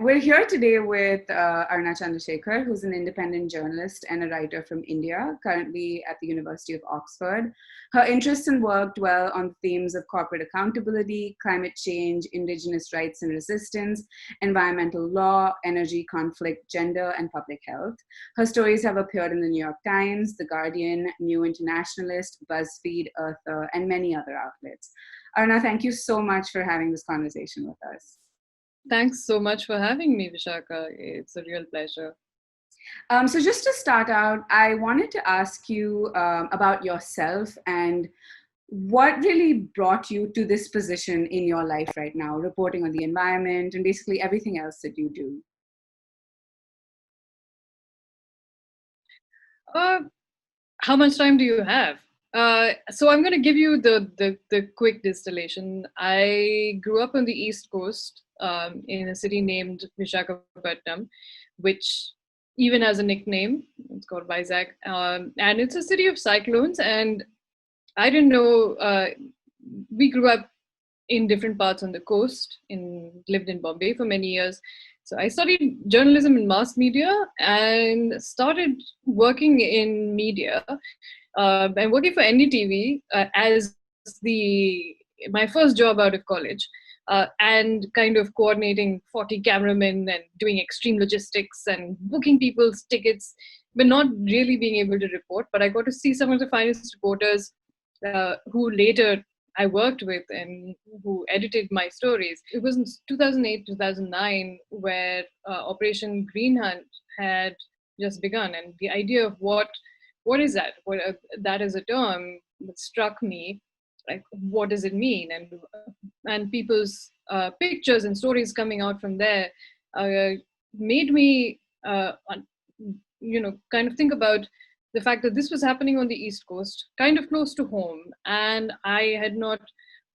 We're here today with Aruna Chandrasekhar, who's an independent journalist and a writer from India, currently at the University of Oxford. Her interests and work dwell on themes of corporate accountability, climate change, indigenous rights and resistance, environmental law, energy conflict, gender, and public health. Her stories have appeared in the New York Times, The Guardian, New Internationalist, BuzzFeed, Earther, and many other outlets. Aruna, thank you so much for having this conversation with us. Thanks so much for having me, Vishakha. It's a real pleasure. So just to start out, I wanted to ask you about yourself and what really brought you to this position in your life right now, reporting on the environment and basically everything else that you do. How much time do you have? So I'm going to give you the quick distillation. I grew up on the East Coast in a city named Vishakha, which even has a nickname. It's called Vizag. And it's a city of cyclones. And I didn't know, we grew up in different parts on the coast, lived in Bombay for many years. So I studied journalism and mass media and started working in media. I'm working for NDTV as my first job out of college, and kind of coordinating 40 cameramen and doing extreme logistics and booking people's tickets, but not really being able to report. But I got to see some of the finest reporters who later I worked with and who edited my stories. It was in 2008, 2009 where Operation Green Hunt had just begun, and the idea of what is that? That is a term that struck me. Like, what does it mean? And people's pictures and stories coming out from there made me, kind of think about the fact that this was happening on the East Coast, kind of close to home, and I had not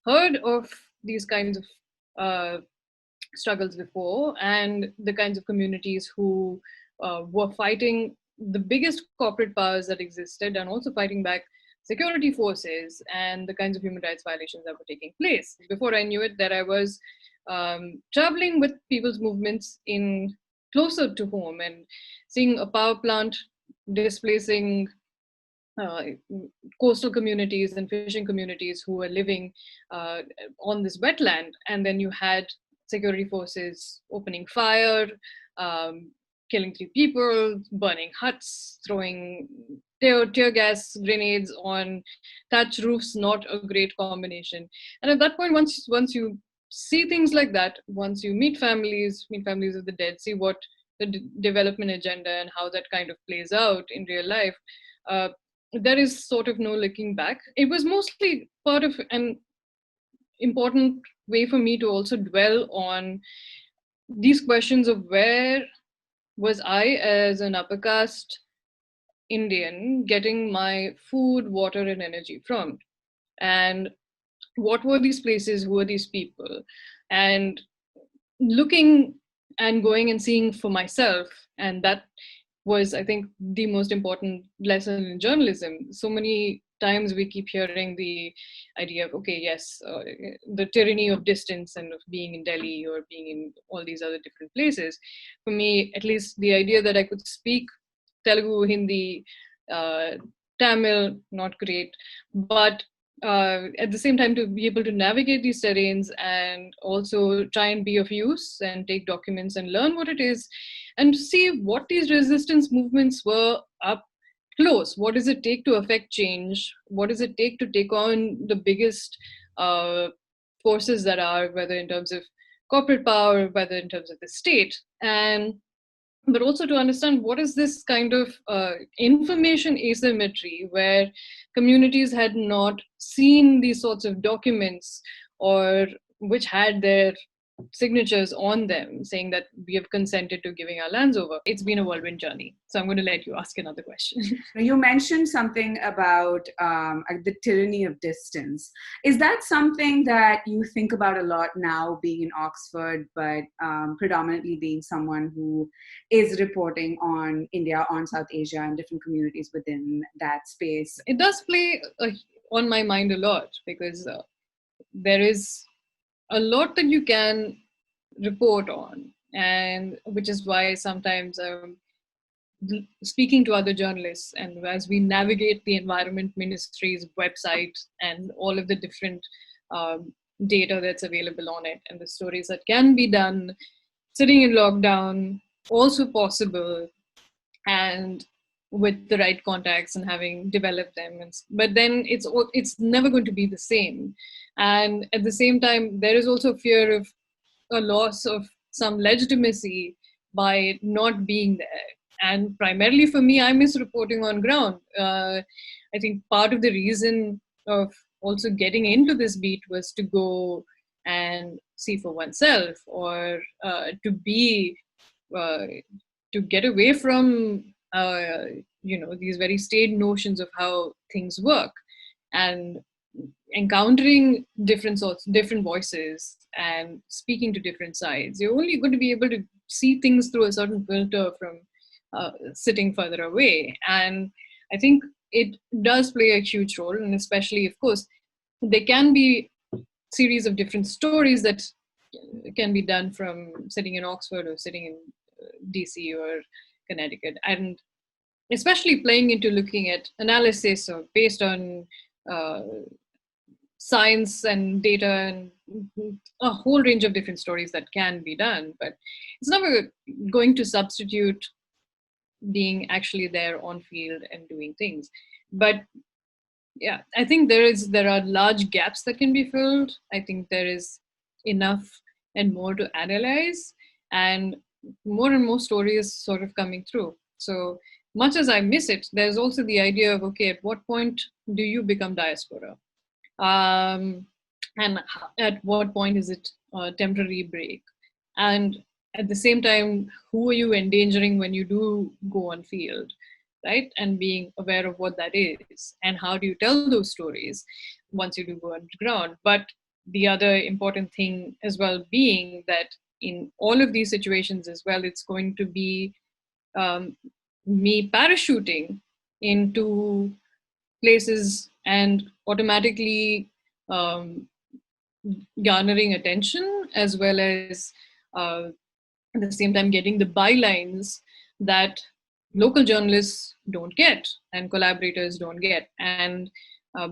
heard of these kinds of struggles before, and the kinds of communities who were fighting the biggest corporate powers that existed and also fighting back security forces and the kinds of human rights violations that were taking place. Before I knew it, that I was traveling with people's movements in closer to home and seeing a power plant displacing coastal communities and fishing communities who were living on this wetland. And then you had security forces opening fire, killing 3 people, burning huts, throwing tear gas grenades on thatch roofs, not a great combination. And at that point, once you see things like that, once you meet families of the dead, see what the development agenda and how that kind of plays out in real life, there is sort of no looking back. It was mostly part of an important way for me to also dwell on these questions of where was I as an upper caste Indian getting my food, water, and energy from? And what were these places? Who were these people? And looking and going and seeing for myself. And that was, I think, the most important lesson in journalism. So many times we keep hearing the idea of, okay, yes, the tyranny of distance and of being in Delhi or being in all these other different places. For me, at least, the idea that I could speak Telugu, Hindi, Tamil, not great, but at the same time to be able to navigate these terrains and also try and be of use and take documents and learn what it is and see what these resistance movements were up close. What does it take to affect change? What does it take to take on the biggest forces that are, whether in terms of corporate power, whether in terms of the state, but also to understand what is this kind of information asymmetry where communities had not seen these sorts of documents or which had their signatures on them saying that we have consented to giving our lands over. It's been a whirlwind journey. So I'm going to let you ask another question. You mentioned something about the tyranny of distance. Is that something that you think about a lot now, being in Oxford, but predominantly being someone who is reporting on India, on South Asia, and different communities within that space? It does play on my mind a lot because there is a lot that you can report on and which is why sometimes speaking to other journalists, and as we navigate the Environment Ministry's website and all of the different um, data that's available on it, and the stories that can be done sitting in lockdown, also possible, and with the right contacts and having developed them. But then it's never going to be the same. And at the same time, there is also fear of a loss of some legitimacy by not being there. And primarily for me, I miss reporting on ground. I think part of the reason of also getting into this beat was to go and see for oneself, or to be uh, to get away from these very staid notions of how things work, and encountering different voices and speaking to different sides. You're only going to be able to see things through a certain filter from sitting further away. And I think it does play a huge role, and especially, of course, there can be series of different stories that can be done from sitting in Oxford or sitting in DC or Connecticut, and especially playing into looking at analysis or based on uh, science and data and a whole range of different stories that can be done. But it's never going to substitute being actually there on field and doing things. But yeah, I think there are large gaps that can be filled. I think there is enough and more to analyze, and more stories sort of coming through. So much as I miss it, there's also the idea of, okay, at what point do you become diaspora? um, and at what point is it a temporary break? And at the same time, who are you endangering when you do go on field, right? And being aware of what that is, and how do you tell those stories once you do go on the ground. But the other important thing as well being that in all of these situations as well, it's going to be um, me parachuting into places and automatically um, garnering attention, as well as at the same time getting the bylines that local journalists don't get and collaborators don't get. And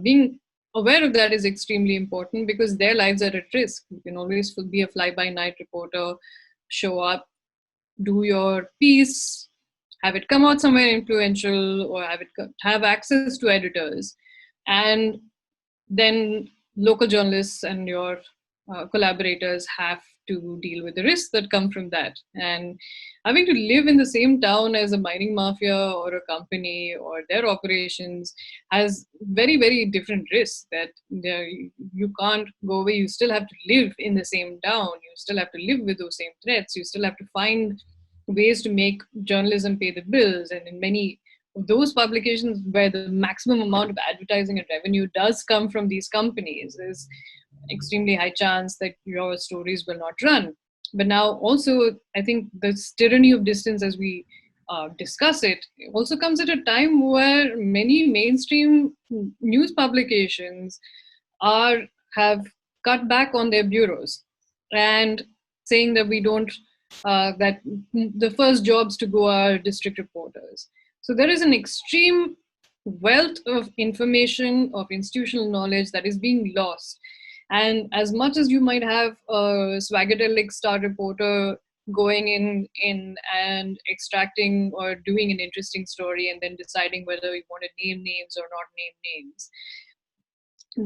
being aware of that is extremely important, because their lives are at risk. You can always be a fly-by-night reporter, show up, do your piece, have it come out somewhere influential, or have access to editors, and then local journalists and your collaborators have to deal with the risks that come from that. And having to live in the same town as a mining mafia or a company or their operations has very, very different risks that you can't go away. You still have to live in the same town. You still have to live with those same threats. You still have to find ways to make journalism pay the bills. And in many of those publications where the maximum amount of advertising and revenue does come from these companies, is extremely high chance that your stories will not run. But now also, I think this tyranny of distance, as we discuss it, also comes at a time where many mainstream news publications have cut back on their bureaus and saying that we don't that the first jobs to go are district reporters. So there is an extreme wealth of information, of institutional knowledge that is being lost. And as much as you might have a swagadelic star reporter going in and extracting or doing an interesting story and then deciding whether you want to name names or not name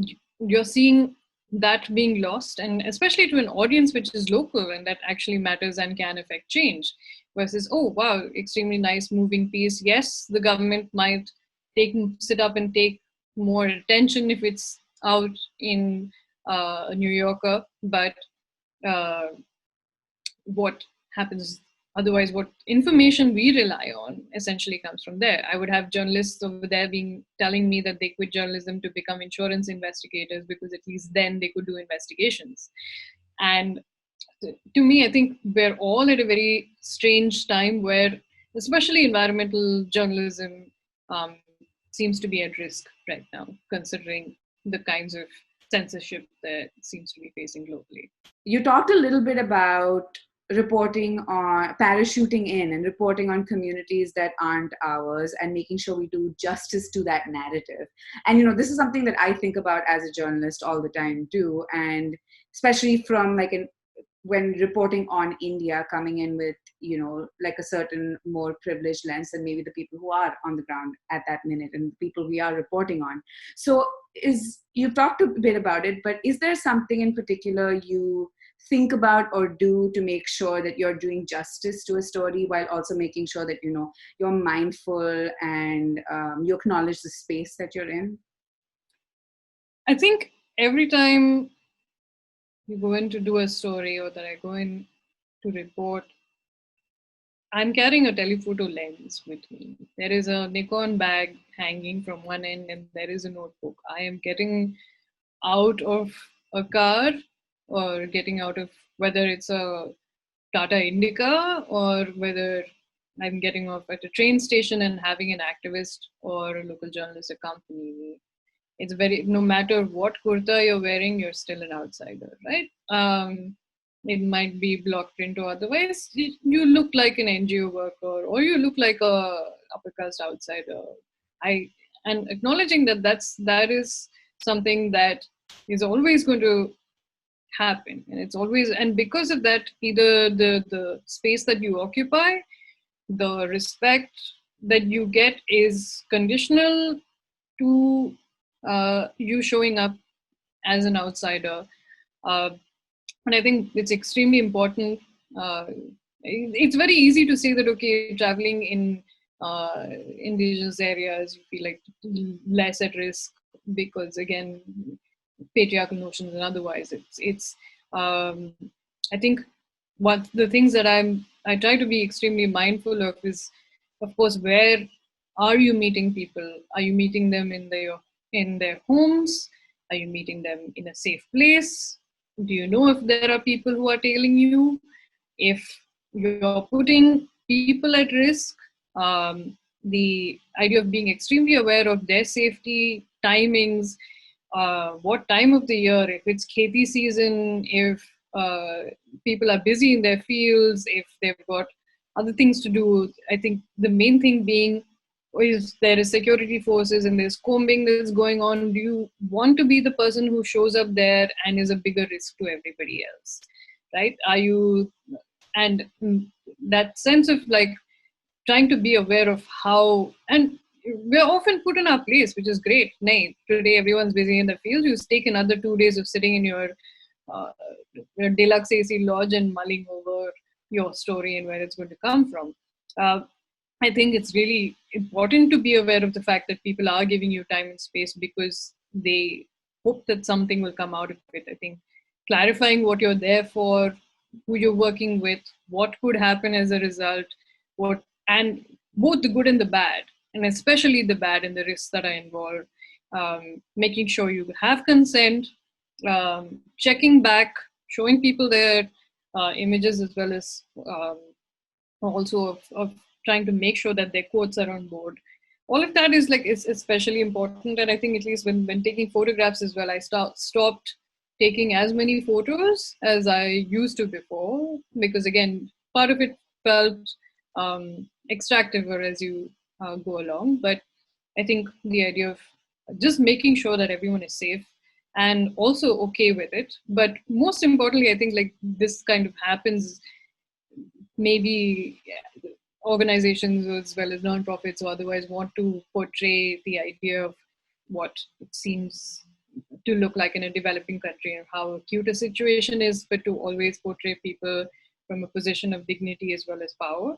names, you're seeing that being lost, and especially to an audience which is local and that actually matters and can affect change, versus, oh wow, extremely nice moving piece. Yes, the government might sit up and take more attention if it's out in a New Yorker, but uh, what happens otherwise, what information we rely on essentially comes from there. I would have journalists over there telling me that they quit journalism to become insurance investigators because at least then they could do investigations. And to me, I think we're all at a very strange time where especially environmental journalism seems to be at risk right now, considering the kinds of censorship that seems to be facing globally. You talked a little bit about reporting on, parachuting in and reporting on communities that aren't ours, and making sure we do justice to that narrative. And this is something that I think about as a journalist all the time too, and especially from like when reporting on India, coming in with, like a certain more privileged lens than maybe the people who are on the ground at that minute and the people we are reporting on. So you've talked a bit about it, but is there something in particular you think about or do to make sure that you're doing justice to a story while also making sure that, you're mindful and you acknowledge the space that you're in? I think every time you go in to do a story or that I go in to report, I'm carrying a telephoto lens with me. There is a Nikon bag hanging from one end and there is a notebook. I am getting out of a car or getting out of, whether it's a Tata Indica or whether I'm getting off at a train station and having an activist or a local journalist accompany me. It's very, no matter what kurta you're wearing, you're still an outsider, right? It might be block print or otherwise. You look like an NGO worker or you look like a upper caste outsider. And acknowledging that is something that is always going to happen, and it's always, and because of that, either the space that you occupy, the respect that you get is conditional to you showing up as an outsider. Uh, and I think it's extremely important. Uh, it's very easy to say that, okay, traveling in indigenous areas, you feel like less at risk because, again, patriarchal notions and otherwise. It's I think what the things that I try to be extremely mindful of is, of course, where are you meeting people? Are you meeting them in their homes? Are you meeting them in a safe place? Do you know if there are people who are tailing you? If you're putting people at risk, the idea of being extremely aware of their safety, timings, what time of the year, if it's kheti season, if people are busy in their fields, if they've got other things to do. I think the main thing being is there is security forces and there's combing that's going on. Do you want to be the person who shows up there and is a bigger risk to everybody else, right? Are you, and that sense of like trying to be aware of how, and we're often put in our place, which is great. Nay, today everyone's busy in the field. You take another 2 days of sitting in uh, your deluxe AC lodge and mulling over your story and where it's going to come from. I think it's really important to be aware of the fact that people are giving you time and space because they hope that something will come out of it. I think clarifying what you're there for, who you're working with, what could happen as a result, what, and both the good and the bad, and especially the bad and the risks that are involved. Making sure you have consent, checking back, showing people their images as well as also of trying to make sure that their quotes are on board. All of that is especially important, and I think at least when taking photographs as well, I stopped taking as many photos as I used to before, because again, part of it felt extractive or as you go along. But I think the idea of just making sure that everyone is safe and also okay with it. But most importantly, I think like this kind of happens, maybe organizations as well as nonprofits or otherwise want to portray the idea of what it seems to look like in a developing country and how acute a situation is, but to always portray people from a position of dignity as well as power.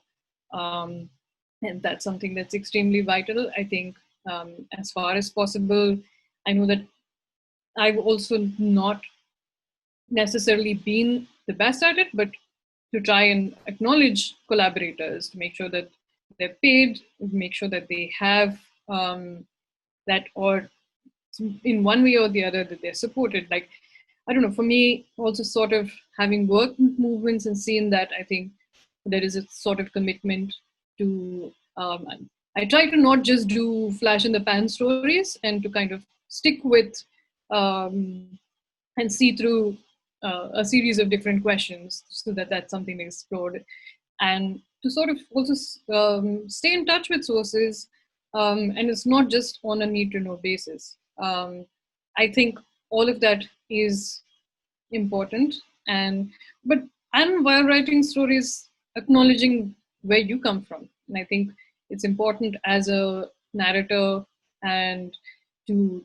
And that's something that's extremely vital. I think as far as possible, I know that I've also not necessarily been the best at it, but to try and acknowledge collaborators, to make sure that they're paid, make sure that they have that, or in one way or the other, that they're supported. Like, I don't know, for me, also sort of having worked with movements and seen that, I think there is a sort of commitment to, I try to not just do flash in the pan stories and to kind of stick with and see through a series of different questions so that that's something explored, and to sort of also stay in touch with sources, and it's not just on a need to know basis. I think all of that is important, and but and while writing stories, acknowledging where you come from, and I think it's important as a narrator and to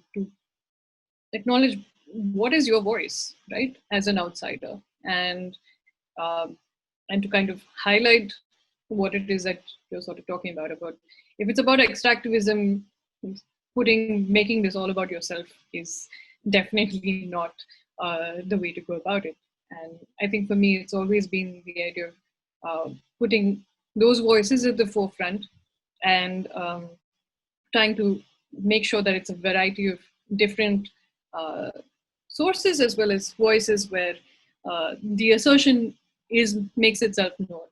acknowledge what is your voice, right, as an outsider, and um, and to kind of highlight what it is that you're sort of talking about if it's about extractivism, making this all about yourself is definitely not the way to go about it. And I think for me it's always been the idea of putting those voices at the forefront, and trying to make sure that it's a variety of different uh, sources as well as voices where the assertion makes itself known,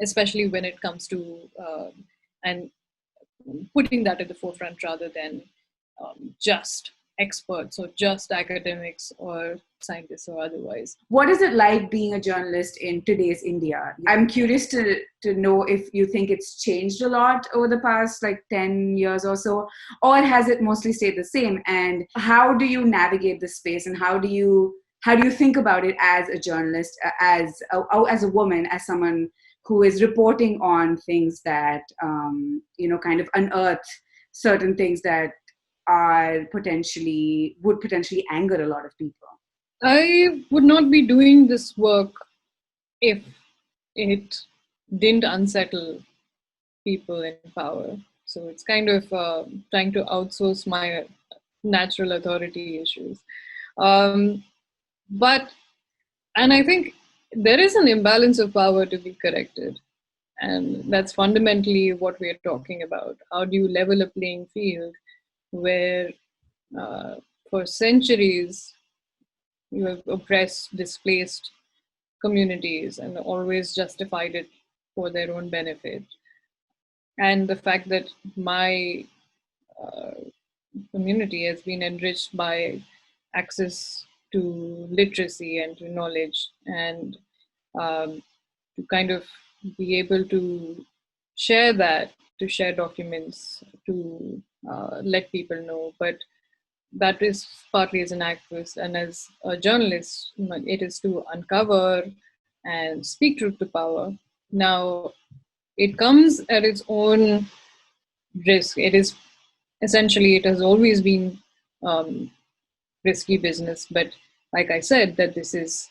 especially when it comes to and putting that at the forefront rather than just experts or just academics or scientists or otherwise. What is it like being a journalist in today's India? I'm curious to know if you think it's changed a lot over the past like 10 years or so, or has it mostly stayed the same? And how do you navigate this space, and how do you think about it as a journalist, as a woman, as someone who is reporting on things that kind of unearth certain things that would potentially anger a lot of people? I would not be doing this work if it didn't unsettle people in power. So it's kind of trying to outsource my natural authority issues. Um, but, and I think there is an imbalance of power to be corrected. And that's fundamentally what we're talking about. How do you level a playing field where uh, for centuries you have oppressed, displaced communities and always justified it for their own benefit? And the fact that my uh, community has been enriched by access to literacy and to knowledge, and to kind of be able to share that, to share documents, to let people know. But that is partly as an activist, and as a journalist, it is to uncover and speak truth to power. Now, it comes at its own risk. It is essentially, it has always been risky business, but like I said, that this is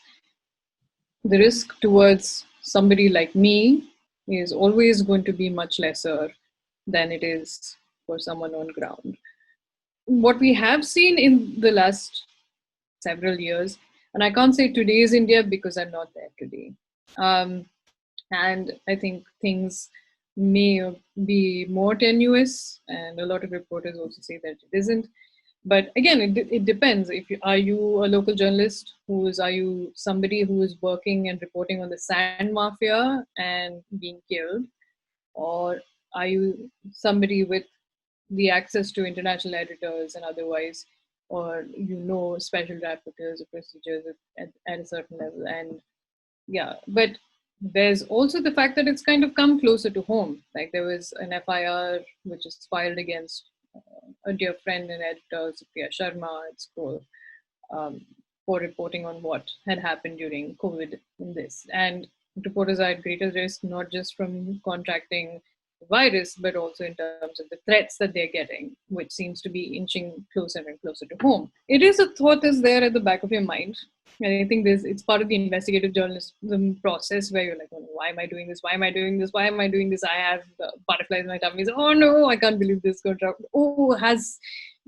the risk towards somebody like me is always going to be much lesser than it is for someone on ground. What we have seen in the last several years, and I can't say today's India because I'm not there today, and I think things may be more tenuous, and a lot of reporters also say that it isn't. But again, it depends. If you, are you a local journalist, are you somebody who is working and reporting on the sand mafia and being killed, or are you somebody with the access to international editors and otherwise, or special rapporteurs or procedures at a certain level? And yeah, but there's also the fact that it's kind of come closer to home. Like there was an FIR which was filed against a dear friend and editor, Supriya Sharma at school, for reporting on what had happened during COVID in this. And reporters are at greater risk, not just from contracting the virus, but also in terms of the threats that they're getting, which seems to be inching closer and closer to home. It is a thought that's there at the back of your mind. And I think it's part of the investigative journalism process where you're like, oh, why am I doing this? Why am I doing this? Why am I doing this? I have butterflies in my tummy. Oh no, I can't believe this contract. Oh,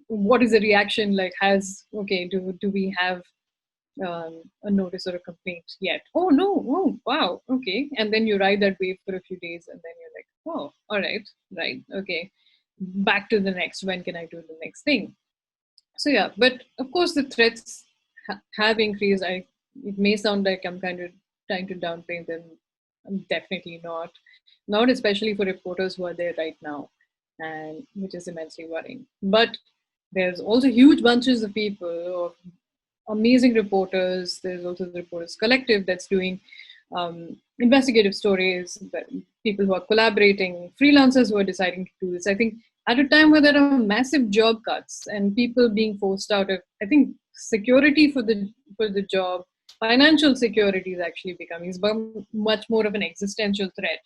what is the reaction? Like, do we have a notice or a complaint yet? Oh no, oh wow, okay. And then you ride that wave for a few days and then you're like, oh, all right, okay. Back to the next, when can I do the next thing? So yeah, but of course the threats have increased. It may sound like I'm kind of trying to downplay them. I'm definitely not. Not especially for reporters who are there right now, and which is immensely worrying. But there's also huge bunches of people amazing reporters. There's also the Reporters Collective that's doing investigative stories, people who are collaborating, freelancers who are deciding to do this. I think at a time where there are massive job cuts and people being forced out of, I think security for the job, financial security is actually becoming much more of an existential threat.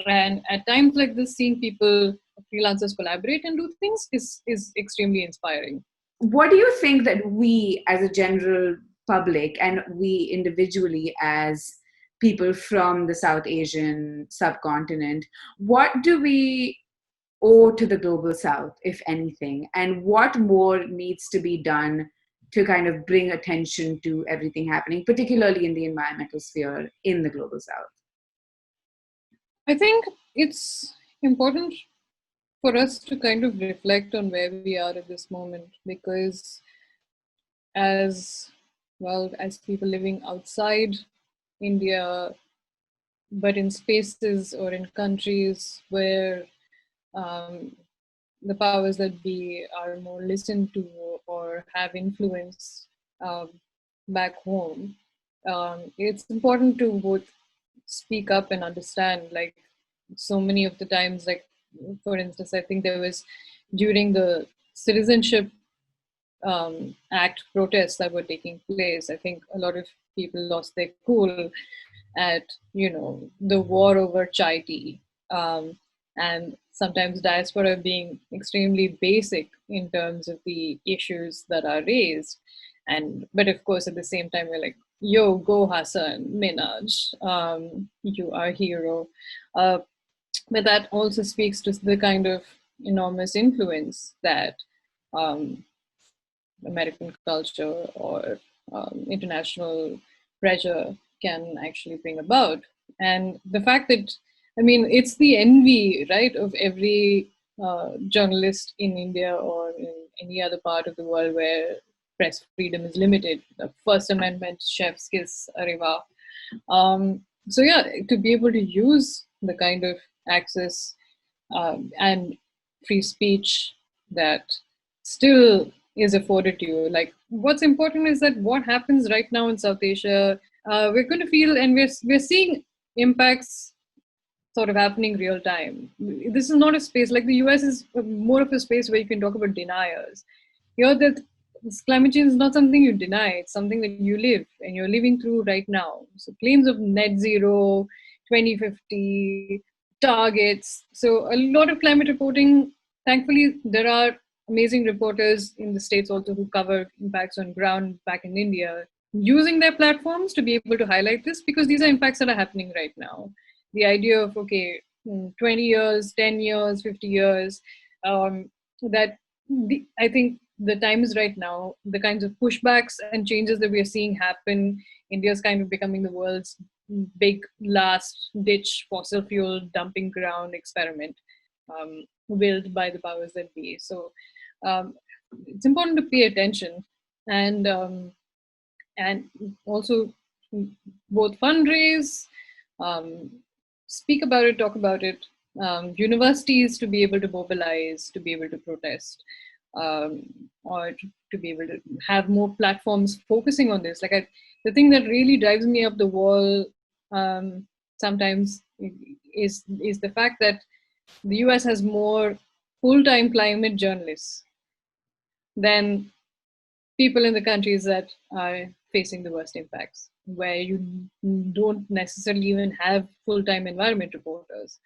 And at times like this, seeing people, freelancers, collaborate and do things is extremely inspiring. What do you think that we as a general public and we individually as people from the South Asian subcontinent, what do we owe to the global South, if anything? And what more needs to be done to kind of bring attention to everything happening, particularly in the environmental sphere in the global South? I think it's important for us to kind of reflect on where we are at this moment, because as well as people living outside India, but in spaces or in countries where the powers that be are more listened to or have influence back home, it's important to both speak up and understand. Like so many of the times, like for instance, I think there was during the citizenship act protests that were taking place, I think a lot of people lost their cool at the war over chai tea, and sometimes diaspora being extremely basic in terms of the issues that are raised. And but of course at the same time we're like, yo, go Hassan Minaj, you are a hero. But that also speaks to the kind of enormous influence that American culture or international pressure can actually bring about. And the fact that, I mean, it's the envy, right, of every journalist in India or in any other part of the world where press freedom is limited. The First Amendment, chef's kiss, arriva. So yeah, to be able to use the kind of access and free speech that still is afforded to you. Like what's important is that what happens right now in South Asia, we're going to feel, and we're seeing impacts sort of happening real time. This is not a space like the US is more of a space where you can talk about deniers. Here, that climate change is not something you deny; it's something that you live and you're living through right now. So claims of net zero, 2050 targets. So a lot of climate reporting. Thankfully, there are amazing reporters in the States also who cover impacts on ground back in India, using their platforms to be able to highlight this, because these are impacts that are happening right now. The idea of, okay, 20 years, 10 years, 50 years, I think the time is right now. The kinds of pushbacks and changes that we are seeing happen, India's kind of becoming the world's big last ditch fossil fuel dumping ground experiment, willed by the powers that be. So it's important to pay attention and also both fundraise, speak about it, talk about it. Universities to be able to mobilize, to be able to protest, or to be able to have more platforms focusing on this. Like the thing that really drives me up the wall sometimes is the fact that the US has more full-time climate journalists than people in the countries that are facing the worst impacts, where you don't necessarily even have full-time environment reporters.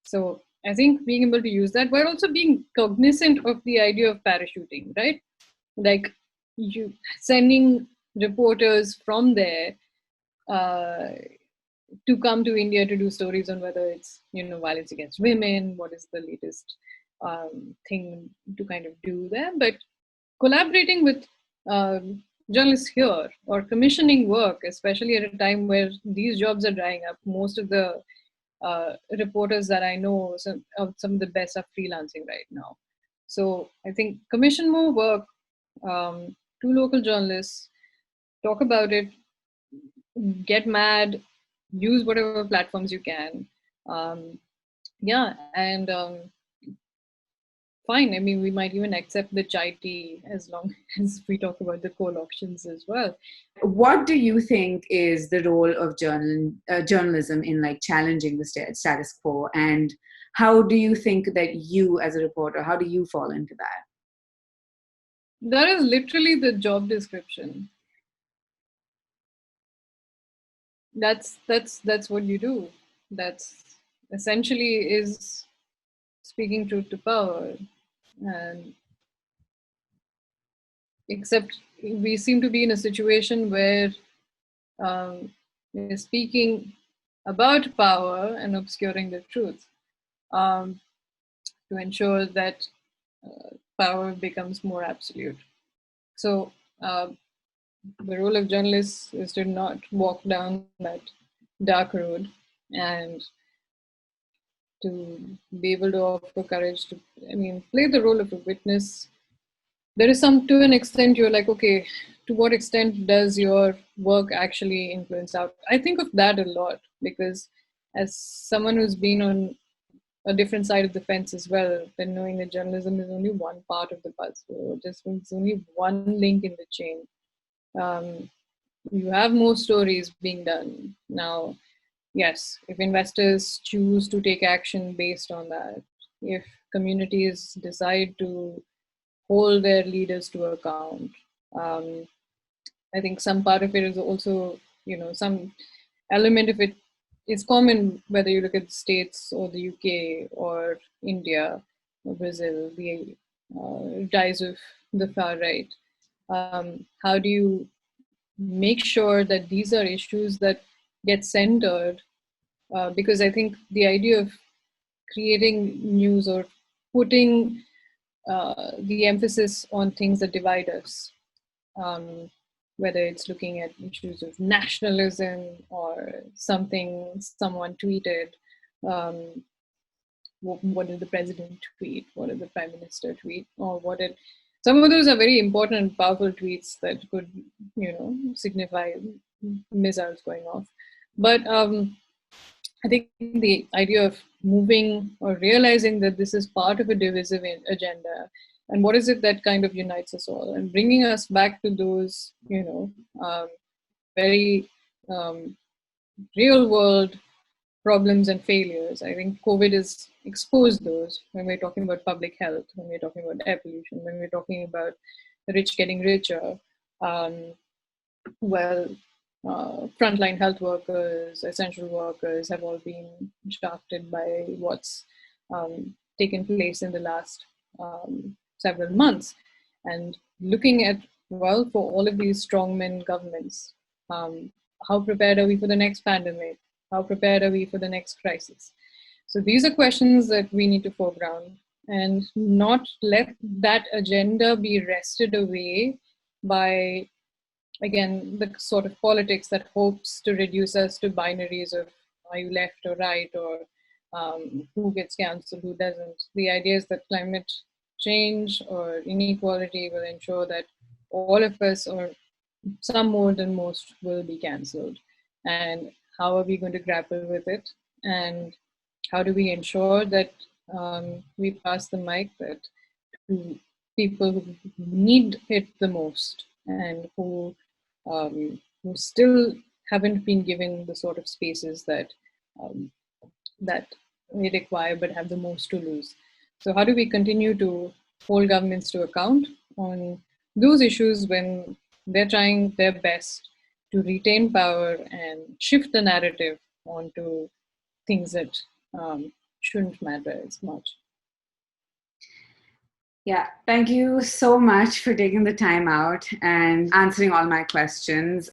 So I think being able to use that, while also being cognizant of the idea of parachuting, right? Like you sending reporters from there to come to India to do stories on whether it's violence against women, what is the latest thing to kind of do there, but collaborating with journalists here or commissioning work, especially at a time where these jobs are drying up. Most of the reporters that I know, some of the best are freelancing right now. So I think commission more work to local journalists, talk about it, get mad, use whatever platforms you can. And fine. I mean, we might even accept the chai tea as long as we talk about the coal auctions as well. What do you think is the role of journalism in like challenging the status quo, and how do you think that you as a reporter, how do you fall into that? That is literally the job description. That's what you do. That's essentially is speaking truth to power. And except we seem to be in a situation where we're speaking about power and obscuring the truth, to ensure that power becomes more absolute. So the role of journalists is to not walk down that dark road, and to be able to offer courage to, I mean, play the role of a witness. There is some, to an extent, you're like, okay, to what extent does your work actually influence out? I think of that a lot, because as someone who's been on a different side of the fence as well, then knowing that journalism is only one part of the puzzle, just it's only one link in the chain. You have more stories being done now. Yes, if investors choose to take action based on that, if communities decide to hold their leaders to account, um, I think some part of it is also, some element of it is common whether you look at the States or the UK or India or Brazil, the rise of the far right. How do you make sure that these are issues that get centered? Because I think the idea of creating news or putting the emphasis on things that divide us, um, whether it's looking at issues of nationalism or something someone tweeted. Um, what did the president tweet? What did the prime minister tweet? Or what did some of those are very important and powerful tweets that could, signify missiles going off. But I think the idea of moving or realizing that this is part of a divisive agenda, and what is it that kind of unites us all, and bringing us back to those, very real world problems and failures. I think COVID has exposed those when we're talking about public health, when we're talking about air pollution, when we're talking about the rich getting richer. Um, well, frontline health workers, essential workers have all been shafted by what's taken place in the last several months. And looking at, well, for all of these strongmen governments, how prepared are we for the next pandemic? How prepared are we for the next crisis? So these are questions that we need to foreground and not let that agenda be wrested away by, again, the sort of politics that hopes to reduce us to binaries of are you left or right, or who gets cancelled, who doesn't. The idea is that climate change or inequality will ensure that all of us, or some more than most, will be cancelled. And how are we going to grapple with it? And how do we ensure that we pass the mic that to people who need it the most, and who still haven't been given the sort of spaces that um, that we require but have the most to lose. So how do we continue to hold governments to account on those issues when they're trying their best to retain power and shift the narrative onto things that shouldn't matter as much? Yeah, thank you so much for taking the time out and answering all my questions.